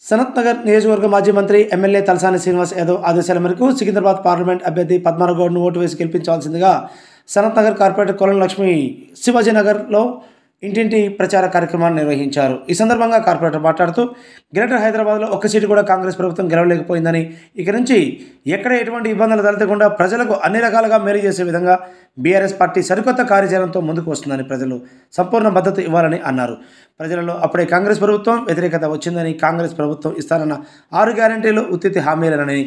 సనత్ నగర్ నియోజకవర్గ మాజీ మంత్రి ఎమ్మెల్యే తలసాని శ్రీనివాస్ యాదవ్ ఆదేశాల మేరకు సికింద్రాబాద్ పార్లమెంట్ అభ్యర్థి పద్మారావు గౌడ్ను ఓటు వేసి గెలిపించాల్సిందిగా సనత్ నగర్ కార్పొరేటర్ కొలను లక్ష్మి శివాజీనగర్లో ఇంటింటి ప్రచార కార్యక్రమాన్ని నిర్వహించారు. ఈ సందర్భంగా కార్పొరేటర్ మాట్లాడుతూ గ్రేటర్ హైదరాబాద్లో ఒక్క సీటు కూడా కాంగ్రెస్ ప్రభుత్వం గెలవలేకపోయిందని, ఇక నుంచి ఎక్కడ ఎటువంటి ఇబ్బందులు తలెత్తకుండా ప్రజలకు అన్ని రకాలుగా మేలు చేసే విధంగా బీఆర్ఎస్ పార్టీ సరికొత్త కార్యాచరణతో ముందుకు వస్తుందని ప్రజలు సంపూర్ణ మద్దతు ఇవ్వాలని అన్నారు. ప్రజలలో అప్పుడే కాంగ్రెస్ ప్రభుత్వం వ్యతిరేకత వచ్చిందని, కాంగ్రెస్ ప్రభుత్వం ఇస్తానన్న 6 గ్యారెంటీలు ఉత్తితి హామీలనని,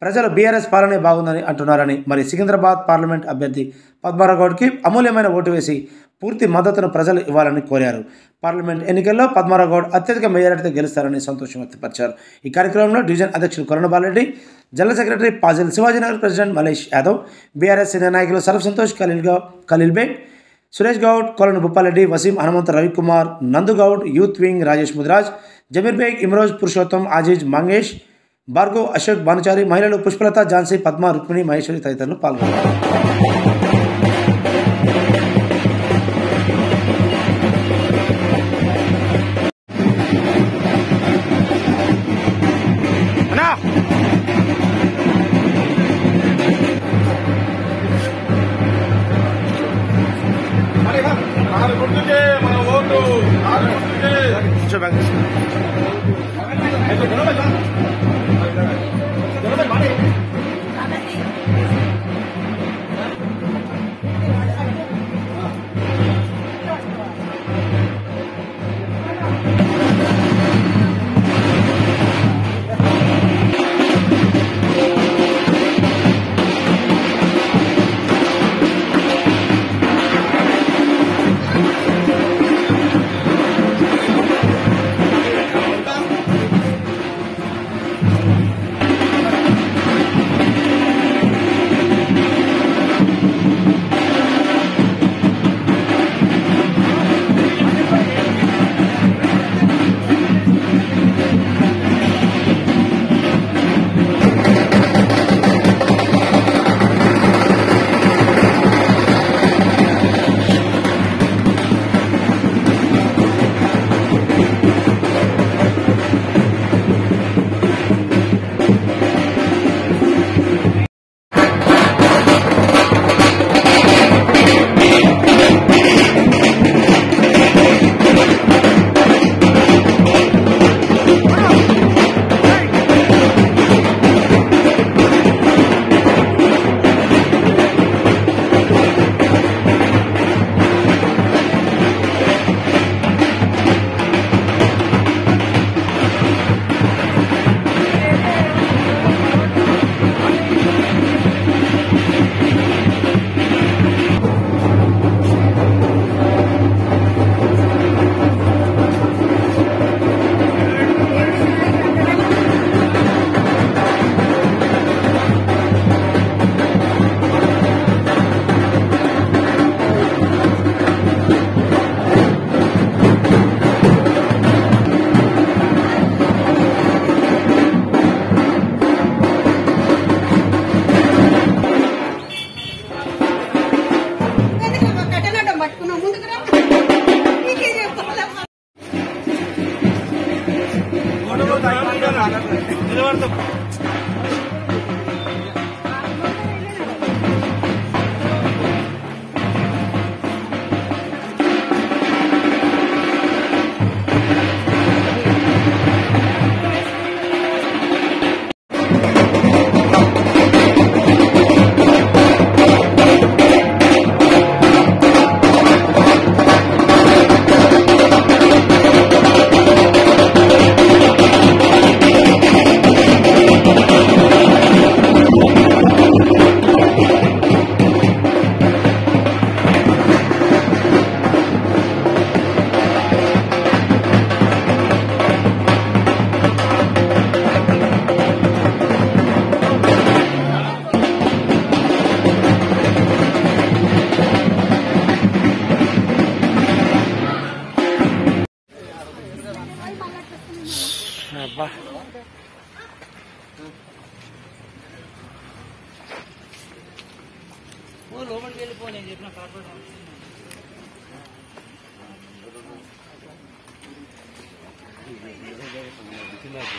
ప్రజలు బీఆర్ఎస్ పాలనే బాగుందని అంటున్నారని, మరి సికింద్రాబాద్ పార్లమెంట్ అభ్యర్థి పద్మారావు గౌడ్కి అమూల్యమైన ఓటు వేసి పూర్తి మద్దతును ప్రజలు ఇవ్వాలని కోరారు. పార్లమెంట్ ఎన్నికల్లో పద్మారావు గౌడ్ అత్యధిక మెజారిటీతో గెలుస్తారని సంతోషం వ్యక్తపరిచారు. ఈ కార్యక్రమంలో డివిజన్ అధ్యక్షులు Kolanu Balareddy, general secretary Pazil, Shivajinagar president Malesh Yadav, BRS senior నాయకులు సరఫ్ సంతోష్, ఖలీల్ బేగ్, సురేష్ గౌడ్, కొలను భూపాలరెడ్డి, వసీం, హనుమంత, రవికుమార్, నందుగౌడ్, యూత్ వింగ్ రాజేష్ ముదిరాజ్, జమీర్ బేగ్, ఇమ్రోజ్, పురుషోత్తం, ఆజీజ్, మంగేష్, భార్గవ్, అశోక్, భానుచారి, మహిళలు పుష్పలత, ఝాన్సీ, పద్మ, రుక్మిణి, మహేశ్వరి తదితరులు పాల్గొన్నారు. అబ్బా ఓ లోపలికి వెళ్ళిపో నేను చెప్పిన కార్పొరేట్ నాకు